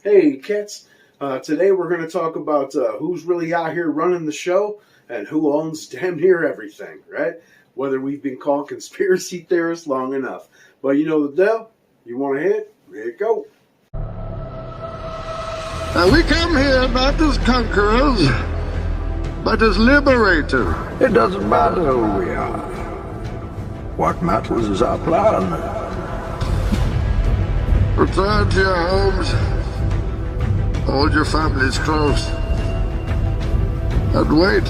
Hey, cats. Today we're going to talk about who's really out here running the show and who owns damn near everything, right? Whether we've been called conspiracy theorists long enough. But you know the deal. You want to hit? Here you go. We come here not as conquerors, but as liberators. It doesn't matter who we are. What matters is our plan. Return to your homes. Hold your families close. And wait.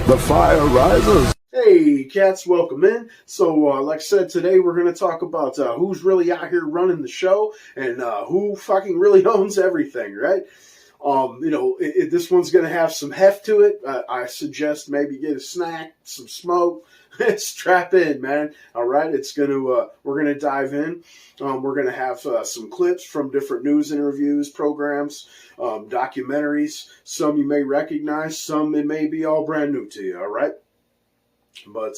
The fire rises. Hey, cats, welcome in. So, like I said, today we're going to talk about who's really out here running the show and who fucking really owns everything, right? This one's going to have some heft to it. I suggest maybe get a snack, some smoke, strap in, man. All right, we're going to dive in. We're going to have some clips from different news interviews, programs, documentaries. Some you may recognize, some it may be all brand new to you, all right? But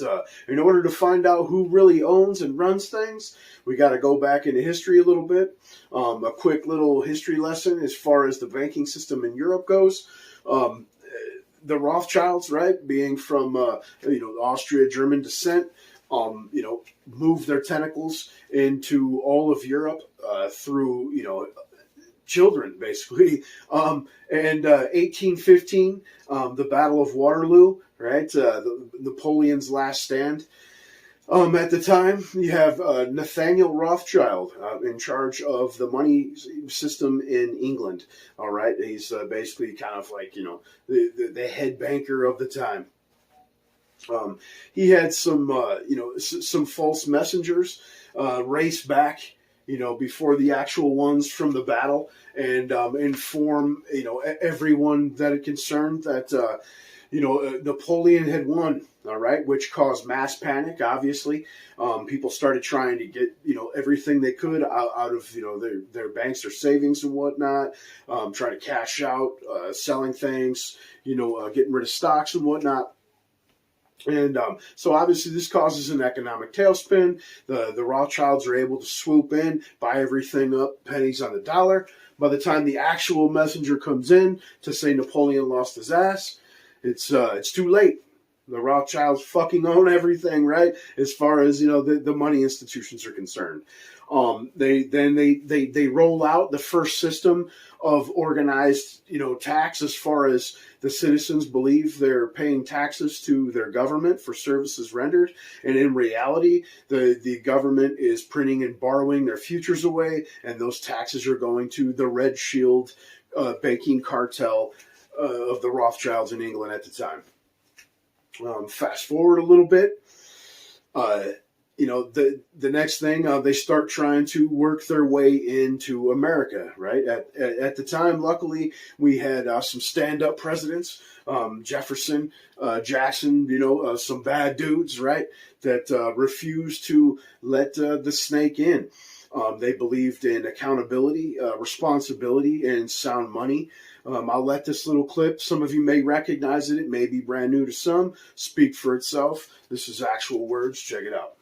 in order to find out who really owns and runs things, we got to go back into history a little bit. A quick little history lesson as far as the banking system in Europe goes. The Rothschilds, right, being from Austria German descent, moved their tentacles into all of Europe through children, basically. And 1815, the Battle of Waterloo, right? Napoleon's last stand. At the time, you have Nathaniel Rothschild in charge of the money system in England. All right, he's basically kind of like the head banker of the time. He had some false messengers race back before the actual ones from the battle and inform everyone that it concerned that Napoleon had won. All right, which caused mass panic. Obviously, people started trying to get everything they could out of their banks, their savings and whatnot, trying to cash out, selling things, getting rid of stocks and whatnot. And so obviously this causes an economic tailspin. The Rothschilds are able to swoop in, buy everything up, pennies on the dollar. By the time the actual messenger comes in to say Napoleon lost his ass, it's too late. The Rothschilds fucking own everything, right? As far as the money institutions are concerned. They roll out the first system of organized tax, as far as the citizens believe they're paying taxes to their government for services rendered, and in reality the government is printing and borrowing their futures away, and those taxes are going to the Red Shield banking cartel of the Rothschilds in England at the time. Fast forward a little bit, the next thing, they start trying to work their way into America, right? At the time, luckily, we had some stand-up presidents, Jefferson, Jackson, some bad dudes, right, that refused to let the snake in. They believed in accountability, responsibility, and sound money. I'll let this little clip, some of you may recognize it, it may be brand new to some, speak for itself. This is actual words. Check it out.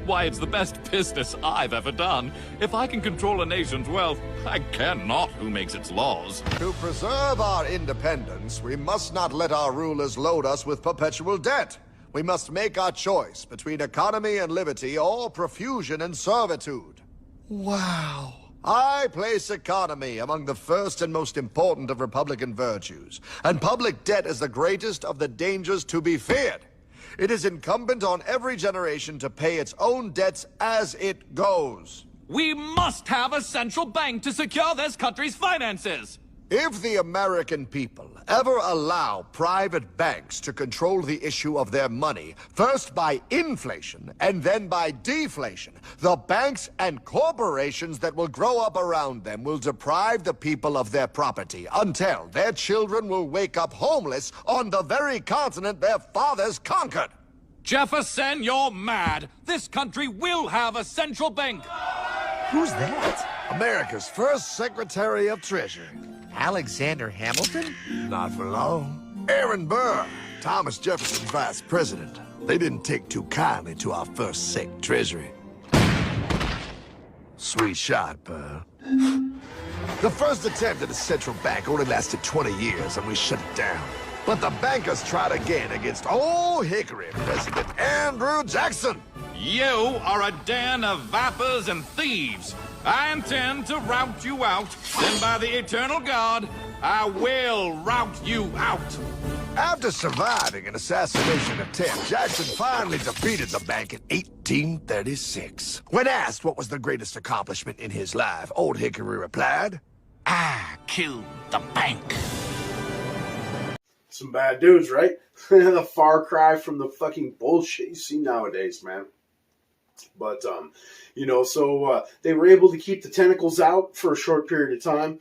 Why, it's the best business I've ever done. If I can control a nation's wealth, I care not who makes its laws. To preserve our independence, we must not let our rulers load us with perpetual debt. We must make our choice between economy and liberty or profusion and servitude. Wow. I place economy among the first and most important of Republican virtues, and public debt is the greatest of the dangers to be feared. It is incumbent on every generation to pay its own debts as it goes. We must have a central bank to secure this country's finances. If the American people ever allow private banks to control the issue of their money, first by inflation and then by deflation, the banks and corporations that will grow up around them will deprive the people of their property until their children will wake up homeless on the very continent their fathers conquered. Jefferson, you're mad. This country will have a central bank. Who's that? America's first Secretary of Treasury. Alexander Hamilton? Not for long. Aaron Burr, Thomas Jefferson's vice president. They didn't take too kindly to our first sec treasury. Sweet shot, Burr. The first attempt at a central bank only lasted 20 years and we shut it down. But the bankers tried again against Old Hickory President Andrew Jackson. You are a den of vipers and thieves. I intend to rout you out. Then by the eternal God, I will rout you out. After surviving an assassination attempt, Jackson finally defeated the bank in 1836. When asked what was the greatest accomplishment in his life, Old Hickory replied, I killed the bank. Some bad dudes, right? The far cry from the fucking bullshit you see nowadays, man. But, so they were able to keep the tentacles out for a short period of time.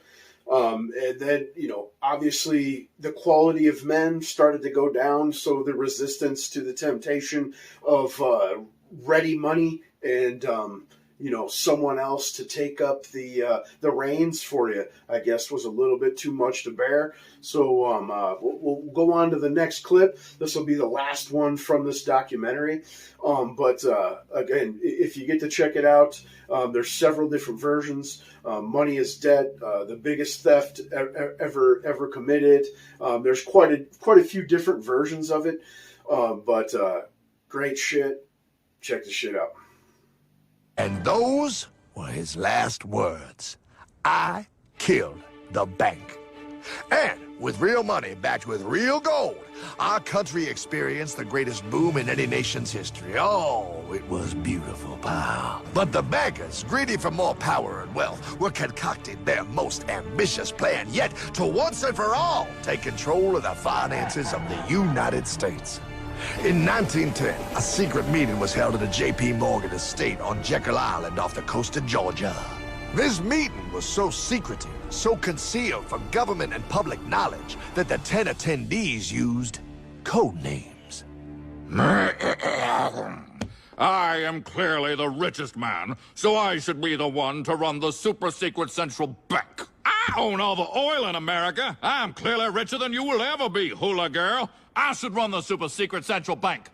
And then, obviously the quality of men started to go down. So the resistance to the temptation of ready money and, someone else to take up the reins for you, I guess, was a little bit too much to bear. So we'll go on to the next clip. This will be the last one from this documentary. But again, if you get to check it out, there's several different versions. Money is Debt, the biggest theft ever committed. There's quite a few different versions of it. But great shit. Check the shit out. and those were his last words. I killed the bank. And with real money backed with real gold, our country experienced the greatest boom in any nation's history. Oh, it was beautiful, pal. But the bankers, greedy for more power and wealth, were concocting their most ambitious plan yet to once and for all take control of the finances of the United States. In 1910, a secret meeting was held at a J.P. Morgan estate on Jekyll Island off the coast of Georgia. This meeting was so secretive, so concealed from government and public knowledge that the 10 attendees used code names. I am clearly the richest man, so I should be the one to run the super-secret central bank. I own all the oil in America. I'm clearly richer than you will ever be, hula girl. I should run the super-secret central bank.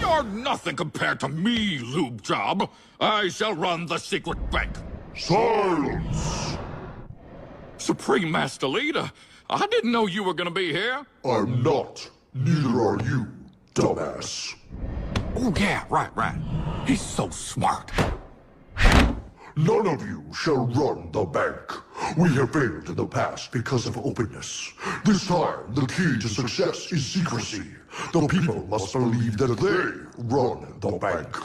You're nothing compared to me, lube job. I shall run the secret bank. Silence! Supreme Master Leader, I didn't know you were gonna be here. I'm not. Neither are you, dumbass. Oh, yeah, right. He's so smart. None of you shall run the bank. We have failed in the past because of openness. This time, the key to success is secrecy. The people must believe that they run the bank.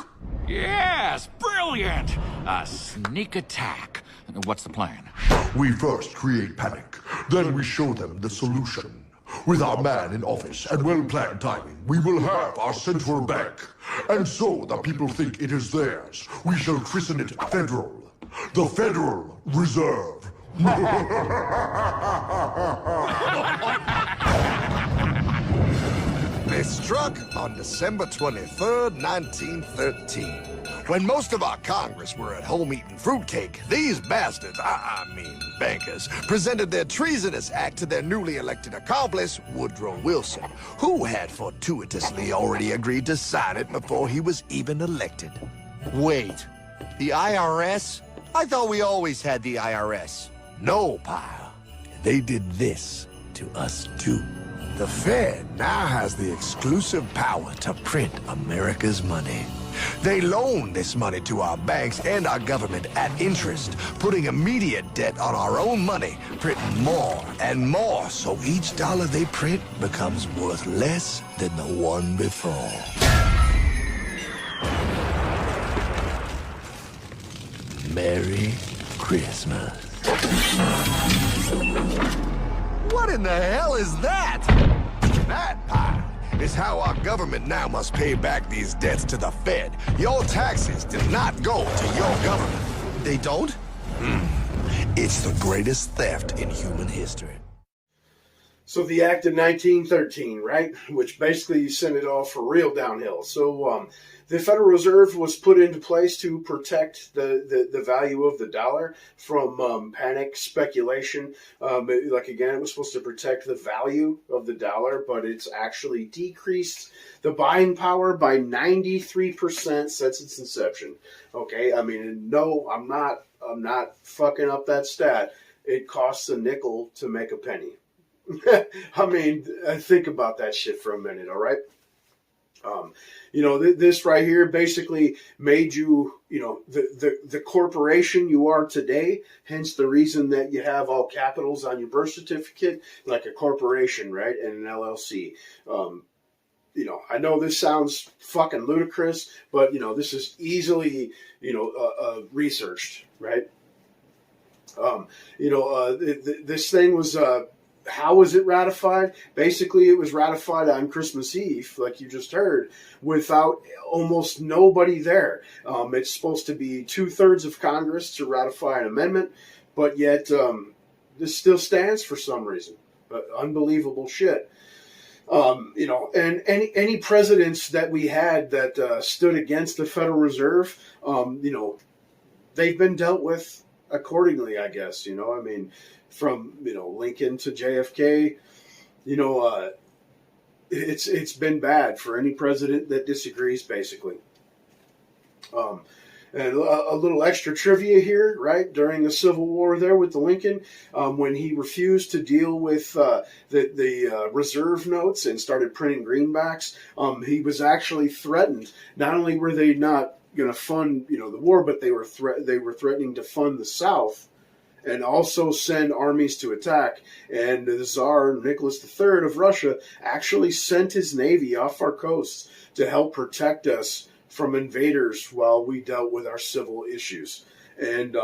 Yes, brilliant! A sneak attack. What's the plan? We first create panic, then we show them the solution. With our man in office and well-planned timing, we will have our central bank. And so the people think it is theirs. We shall christen it Federal. The Federal Reserve. They struck on December 23rd, 1913. When most of our Congress were at home eating fruitcake, these bastards, I mean bankers, presented their treasonous act to their newly elected accomplice, Woodrow Wilson, who had fortuitously already agreed to sign it before he was even elected. Wait, the IRS? I thought we always had the IRS. No, pal. They did this to us too. The Fed now has the exclusive power to print America's money. They loan this money to our banks and our government at interest, putting immediate debt on our own money, printing more and more, so each dollar they print becomes worth less than the one before. Merry Christmas. What in the hell is that? That, pal, is how our government now must pay back these debts to the Fed. Your taxes did not go to your government. They don't? It's the greatest theft in human history. So the Act of 1913, right, which basically sent it all for real downhill. So the Federal Reserve was put into place to protect the value of the dollar from panic speculation. Again, it was supposed to protect the value of the dollar, but it's actually decreased the buying power by 93% since its inception. Okay, I mean, no, I'm not I'm not fucking up that stat. It costs a nickel to make a penny. I mean, think about that shit for a minute, all right? This right here basically made you, the corporation you are today, hence the reason that you have all capitals on your birth certificate, like a corporation, right, and an LLC. I know this sounds fucking ludicrous, but, this is easily, researched, right? This thing was, how was it ratified? Basically, it was ratified on Christmas Eve, like you just heard, without almost nobody there. It's supposed to be 2/3 of Congress to ratify an amendment, but yet this still stands for some reason. Unbelievable shit. And any presidents that we had that stood against the Federal Reserve, they've been dealt with accordingly, I guess. I mean, from Lincoln to JFK, it's been bad for any president that disagrees, basically. And a little extra trivia here, right? During the Civil War there with the Lincoln, when he refused to deal with the reserve notes and started printing greenbacks, he was actually threatened. Not only were they not going to fund the war, but they were threatening to fund the South and also send armies to attack. And the Tsar Nicholas III of Russia actually sent his navy off our coasts to help protect us from invaders while we dealt with our civil issues. And,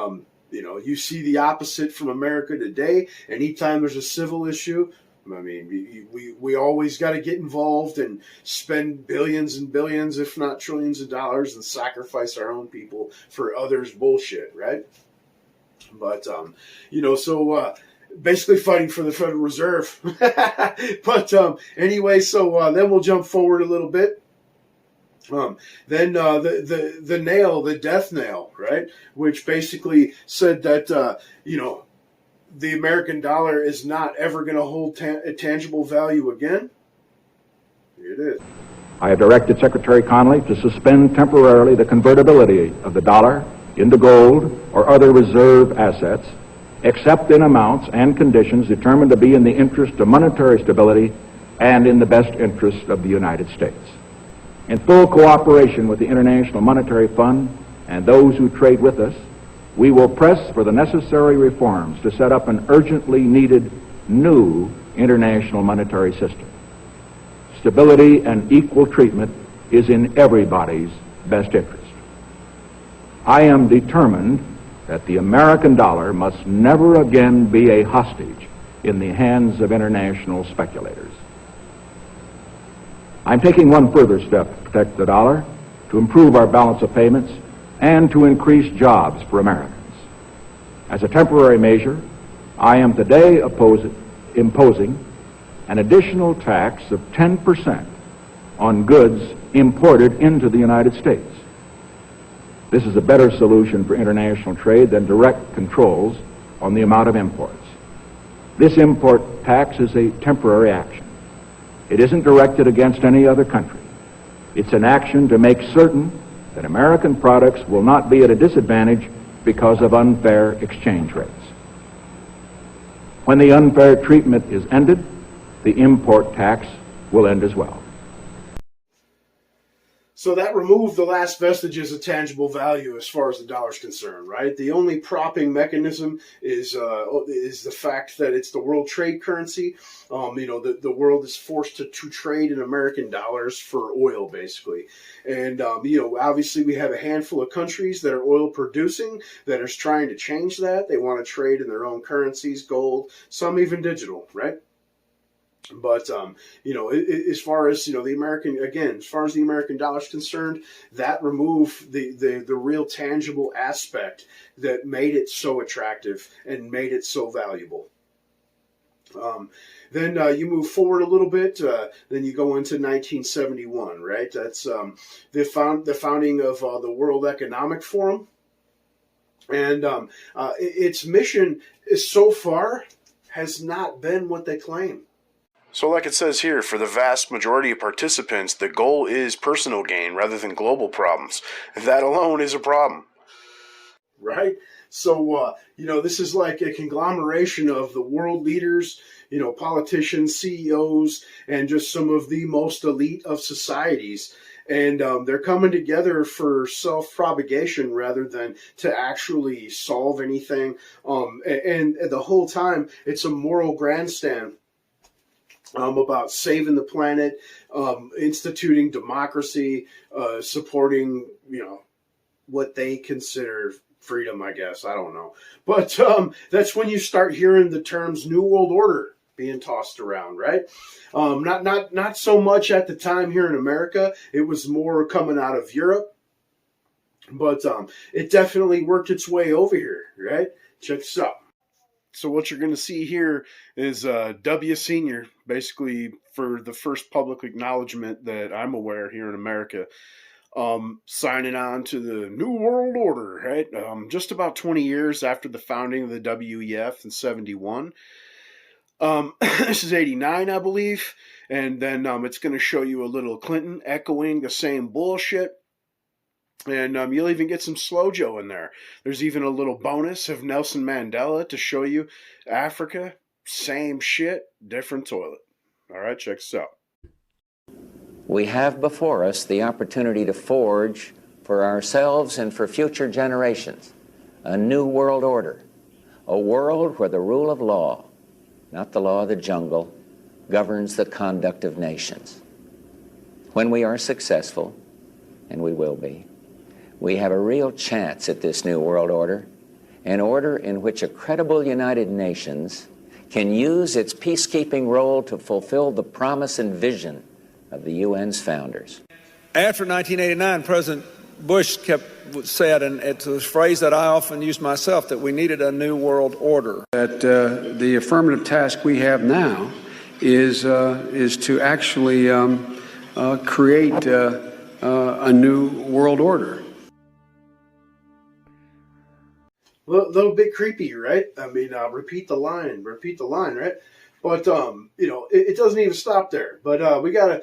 you see the opposite from America today. Anytime there's a civil issue, I mean, we always got to get involved and spend billions and billions, if not trillions of dollars, and sacrifice our own people for others' bullshit, right? But, so basically fighting for the Federal Reserve. But anyway, so then we'll jump forward a little bit. Then the nail, the death nail, right? Which basically said that, the American dollar is not ever going to hold a tangible value again. Here it is. I have directed Secretary Connally to suspend temporarily the convertibility of the dollar into gold or other reserve assets, except in amounts and conditions determined to be in the interest of monetary stability and in the best interest of the United States. In full cooperation with the International Monetary Fund and those who trade with us, we will press for the necessary reforms to set up an urgently needed new international monetary system. Stability and equal treatment is in everybody's best interest. I am determined that the American dollar must never again be a hostage in the hands of international speculators. I'm taking one further step to protect the dollar, to improve our balance of payments, and to increase jobs for Americans. As a temporary measure, I am today imposing an additional tax of 10% on goods imported into the United States. This is a better solution for international trade than direct controls on the amount of imports. This import tax is a temporary action. It isn't directed against any other country. It's an action to make certain that American products will not be at a disadvantage because of unfair exchange rates. When the unfair treatment is ended, the import tax will end as well. So that removed the last vestiges of tangible value as far as the dollar is concerned, right? The only propping mechanism is the fact that it's the world trade currency. The world is forced to trade in American dollars for oil, basically. And, obviously we have a handful of countries that are oil producing that is trying to change that. They want to trade in their own currencies, gold, some even digital, right? But as far as the American dollar is concerned, that removed the real tangible aspect that made it so attractive and made it so valuable. Then you move forward a little bit. Then you go into 1971, right? That's the founding of the World Economic Forum, and its mission is so far has not been what they claim. So like it says here, for the vast majority of participants, the goal is personal gain rather than global problems. That alone is a problem. Right? So, this is like a conglomeration of the world leaders, politicians, CEOs, and just some of the most elite of societies. And they're coming together for self-propagation rather than to actually solve anything. And the whole time, it's a moral grandstand about saving the planet, instituting democracy, supporting, what they consider freedom, I guess. I don't know. But that's when you start hearing the terms New World Order being tossed around, right? Not so much at the time here in America. It was more coming out of Europe. But it definitely worked its way over here, right? Check this out. So what you're going to see here is W. Senior, basically for the first public acknowledgement that I'm aware here in America, signing on to the New World Order, right? Just about 20 years after the founding of the WEF in 71. This is 89, I believe. And then it's going to show you a little Clinton echoing the same bullshit. And you'll even get some Slow-Joe in there. There's even a little bonus of Nelson Mandela to show you Africa, same shit, different toilet. All right, check this out. We have before us the opportunity to forge for ourselves and for future generations a new world order, a world where the rule of law, not the law of the jungle, governs the conduct of nations. When we are successful, and we will be, we have a real chance at this new world order, an order in which a credible United Nations can use its peacekeeping role to fulfill the promise and vision of the UN's founders. After 1989, President Bush said, and it's a phrase that I often use myself, that we needed a new world order. That the affirmative task we have now is to actually create a new world order. A little bit creepy, right? I mean, repeat the line, right? But it doesn't even stop there. But you gotta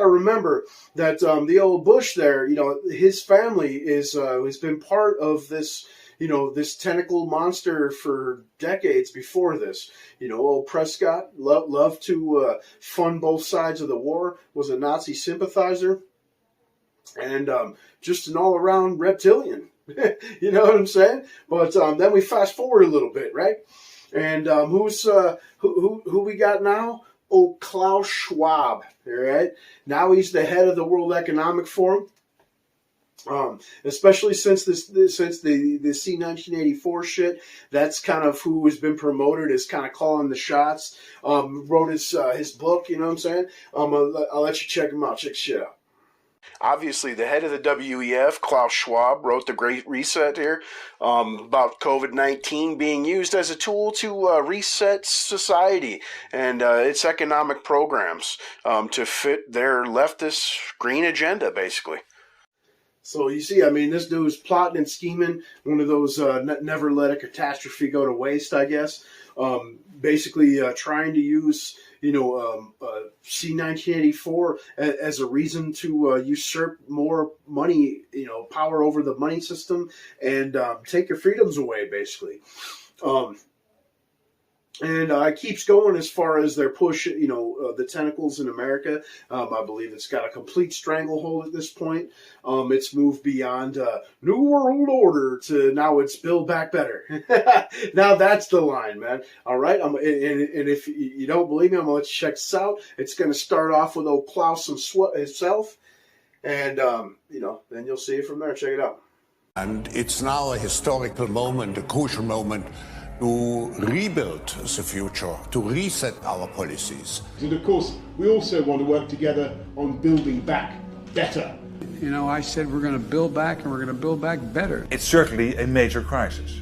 remember that the old Bush there, his family has been part of this, this tentacle monster for decades before this. Old Prescott loved to fund both sides of the war, was a Nazi sympathizer, and just an all-around reptilian. You know what I'm saying? But then we fast forward a little bit, right? And who we got now? Oh, Klaus Schwab. All right. Now he's the head of the World Economic Forum. Especially since the C-1984 shit, that's kind of who has been promoted as kind of calling the shots. Wrote his book. You know what I'm saying? I'll let you check him out. Check shit out. Obviously, the head of the WEF, Klaus Schwab, wrote The Great Reset here about COVID-19 being used as a tool to reset society and its economic programs to fit their leftist green agenda, basically. So you see, I mean, this dude's plotting and scheming, one of those never let a catastrophe go to waste, I guess. Basically trying to use C-1984 as a reason to usurp more money, power over the money system and take your freedoms away, basically. And it keeps going as far as their push, the tentacles in America. I believe it's got a complete stranglehold at this point. It's moved beyond New World Order to now it's Build Back Better. Now that's the line, man. All right. And if you don't believe me, I'm going to let you check this out. It's going to start off with old Klaus himself. And, then you'll see it from there. Check it out. And it's now a historical moment, a crucial moment, to rebuild the future, to reset our policies. And of course, we also want to work together on building back better. I said we're going to build back and we're going to build back better. It's certainly a major crisis,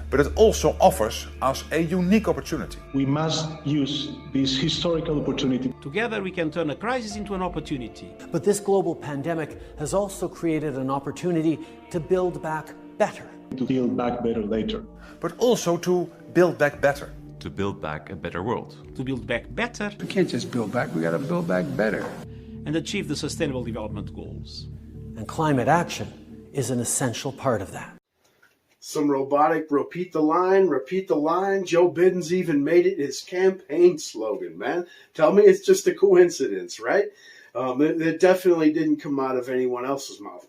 but it also offers us a unique opportunity. We must use this historical opportunity. Together we can turn a crisis into an opportunity. But this global pandemic has also created an opportunity to build back better. To build back better later. But also to build back better. To build back a better world. To build back better. We can't just build back, we got to build back better. And achieve the Sustainable Development Goals. And climate action is an essential part of that. Some robotic repeat the line. Joe Biden's even made it his campaign slogan, man. Tell me it's just a coincidence, right? It definitely didn't come out of anyone else's mouth.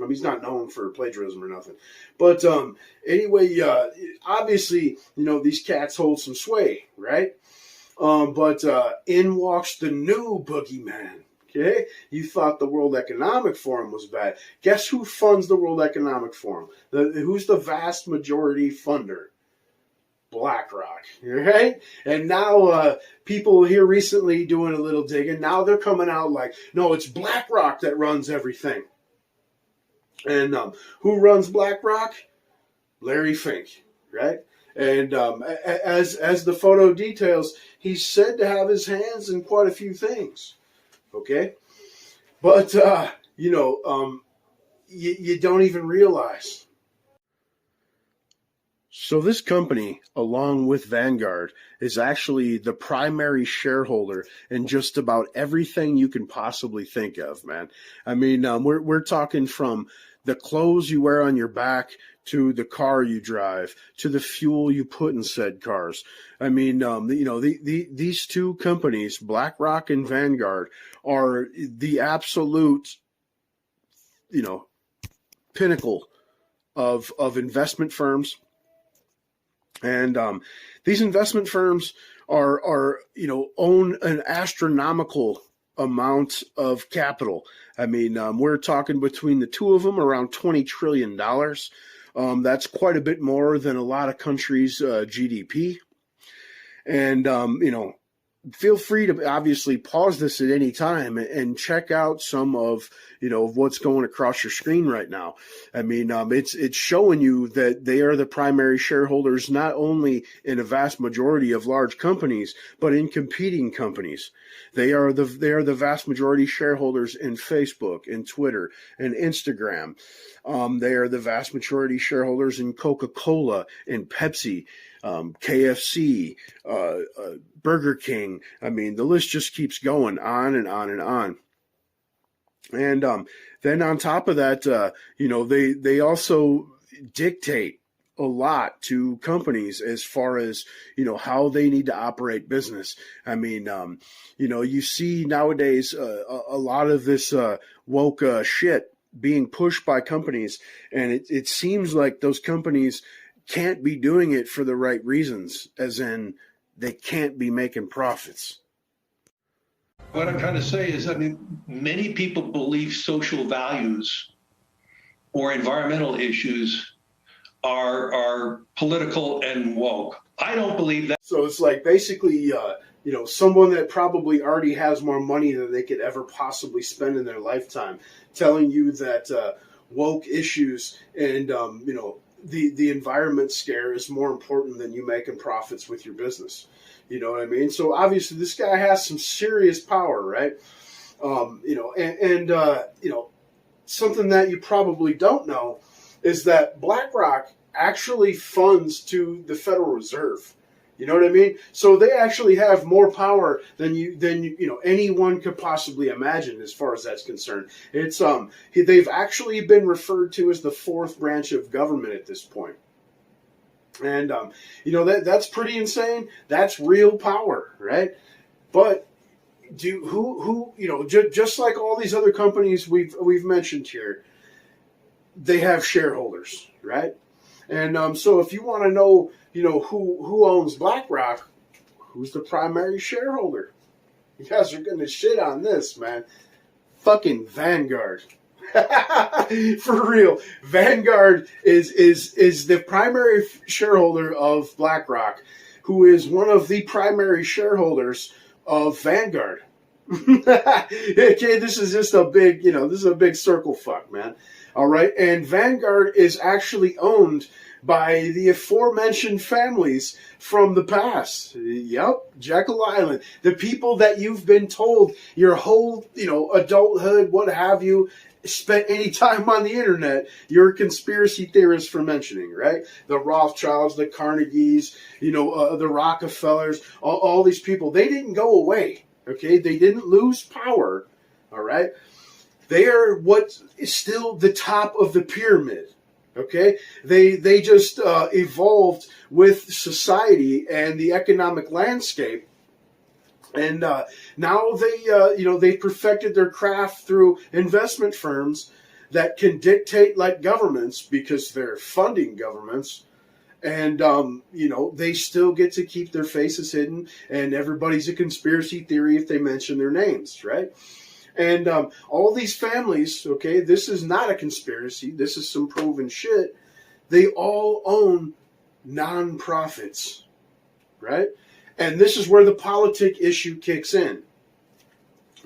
He's not known for plagiarism or nothing. But anyway, obviously, these cats hold some sway, right? But in walks the new boogeyman. Okay, you thought the World Economic Forum was bad. Guess who funds the World Economic Forum? Who's the vast majority funder? BlackRock, right? And now people here recently doing a little digging. Now they're coming out like, no, it's BlackRock that runs everything. And who runs BlackRock? Larry Fink, right? And as the photo details, he's said to have his hands in quite a few things. Okay, but you don't even realize. So this company, along with Vanguard, is actually the primary shareholder in just about everything you can possibly think of, man. I mean, we're talking from the clothes you wear on your back to the car you drive, to the fuel you put in said cars. I mean, these two companies, BlackRock and Vanguard, are the absolute, pinnacle of investment firms. And these investment firms are own an astronomical amount of capital. I mean, we're talking between the two of them around $20 trillion. That's quite a bit more than a lot of countries' GDP. And, feel free to obviously pause this at any time and check out some of, what's going across your screen right now. I mean, it's showing you that they are the primary shareholders, not only in a vast majority of large companies, but in competing companies. They are the vast majority shareholders in Facebook, in Twitter, and Instagram. They are the vast majority shareholders in Coca-Cola, in Pepsi, KFC, Burger King. I mean, the list just keeps going on and on and on. And then on top of that, they also dictate a lot to companies as far as, how they need to operate business. I mean, you see nowadays a lot of this woke shit being pushed by companies, and it seems like those companies can't be doing it for the right reasons, as in they can't be making profits. What I'm trying to say is, many people believe social values or environmental issues are political and woke. I don't believe that. So it's like basically, someone that probably already has more money than they could ever possibly spend in their lifetime, telling you that woke issues and, the environment scare is more important than you making profits with your business. You know what I mean? So obviously this guy has some serious power, right? Something that you probably don't know is that BlackRock actually funds to the Federal Reserve. You know what I mean? So they actually have more power than anyone could possibly imagine as far as that's concerned. It's they've actually been referred to as the fourth branch of government at this point. And that's pretty insane. That's real power, right? But just like all these other companies we've mentioned here, they have shareholders, right? And so if you want to know, who owns BlackRock, who's the primary shareholder? You guys are going to shit on this, man. Fucking Vanguard. For real. Vanguard is the primary shareholder of BlackRock, who is one of the primary shareholders of Vanguard. Okay, this is just a big, this is a big circle fuck, man. All right, and Vanguard is actually owned by the aforementioned families from the past. Yep, Jekyll Island. The people that you've been told your whole, adulthood, what have you, spent any time on the internet, you're a conspiracy theorist for mentioning, right? The Rothschilds, the Carnegies, the Rockefellers, all these people, they didn't go away, okay? They didn't lose power, all right? They are what is still the top of the pyramid, Okay, they just evolved with society and the economic landscape, and now they perfected their craft through investment firms that can dictate like governments because they're funding governments, and they still get to keep their faces hidden, and everybody's a conspiracy theory if they mention their names, right? And all these families, okay, this is not a conspiracy. This is some proven shit. They all own nonprofits, right? And this is where the politic issue kicks in.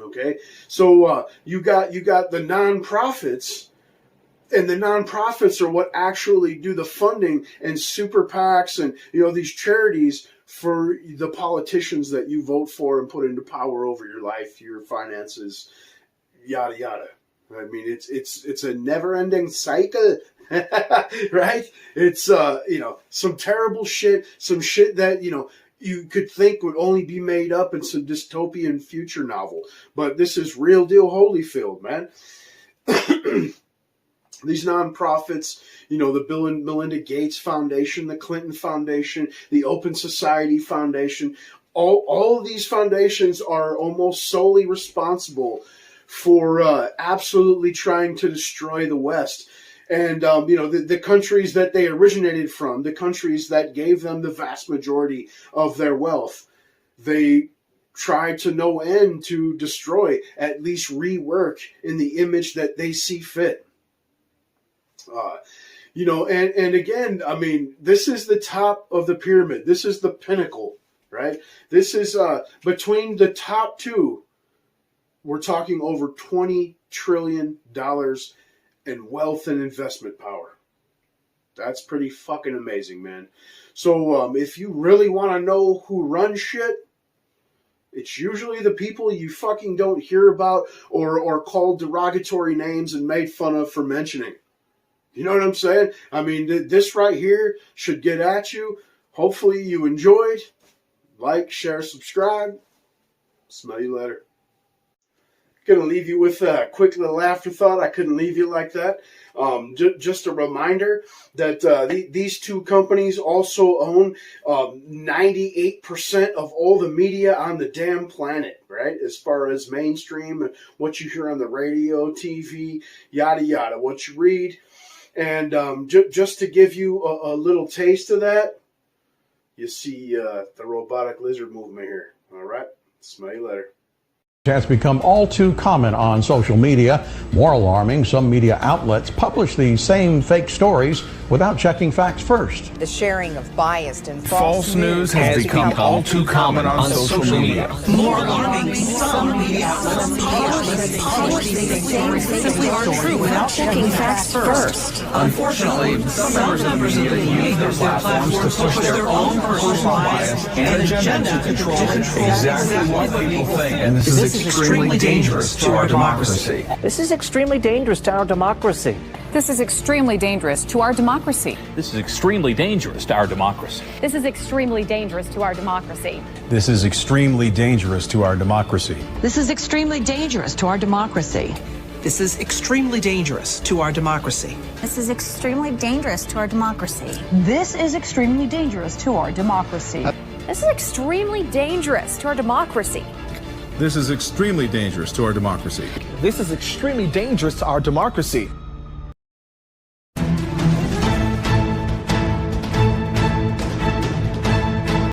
Okay, so you got the nonprofits, and the nonprofits are what actually do the funding and super PACs and these charities for the politicians that you vote for and put into power over your life, your finances, yada yada. I mean, it's a never-ending cycle, right? It's some terrible shit, some shit that you could think would only be made up in some dystopian future novel, but this is real deal Holyfield, man. These nonprofits, the Bill and Melinda Gates Foundation, the Clinton Foundation, the Open Society Foundation, all of these foundations are almost solely responsible for absolutely trying to destroy the West. And, the countries that they originated from, the countries that gave them the vast majority of their wealth, they try to no end to destroy, at least rework in the image that they see fit. And again, I mean, this is the top of the pyramid. This is the pinnacle, right? This is between the top two, we're talking over $20 trillion in wealth and investment power. That's pretty fucking amazing, man. So if you really want to know who runs shit, it's usually the people you fucking don't hear about or called derogatory names and made fun of for mentioning. You know what I'm saying? I mean, this right here should get at you. Hopefully you enjoyed. Like, share, subscribe. Smell you later. Going to leave you with a quick little afterthought. I couldn't leave you like that. Just a reminder that these two companies also own 98% of all the media on the damn planet, right? As far as mainstream and what you hear on the radio, TV, yada, yada, what you read. And just to give you a little taste of that, you see the robotic lizard movement here. All right? Smell you later. Has become all too common on social media. More alarming, some media outlets publish these same fake stories without checking facts first. The sharing of biased and false news has become all too common on social media. More alarming, some media outlets publish these same fake stories without checking facts first. Unfortunately, some members of the media use their platforms to push their own personal bias and agenda to control exactly what people think. And this is extremely dangerous to our democracy. This is extremely dangerous to our democracy. This is extremely dangerous to our democracy. This is extremely dangerous to our democracy. This is extremely dangerous to our democracy. This is extremely dangerous to our democracy. This is extremely dangerous to our democracy. This is extremely dangerous to our democracy. This is extremely dangerous to our democracy. This is extremely dangerous to our democracy. This is extremely dangerous to our democracy. This is extremely dangerous to our democracy. This is extremely dangerous to our democracy.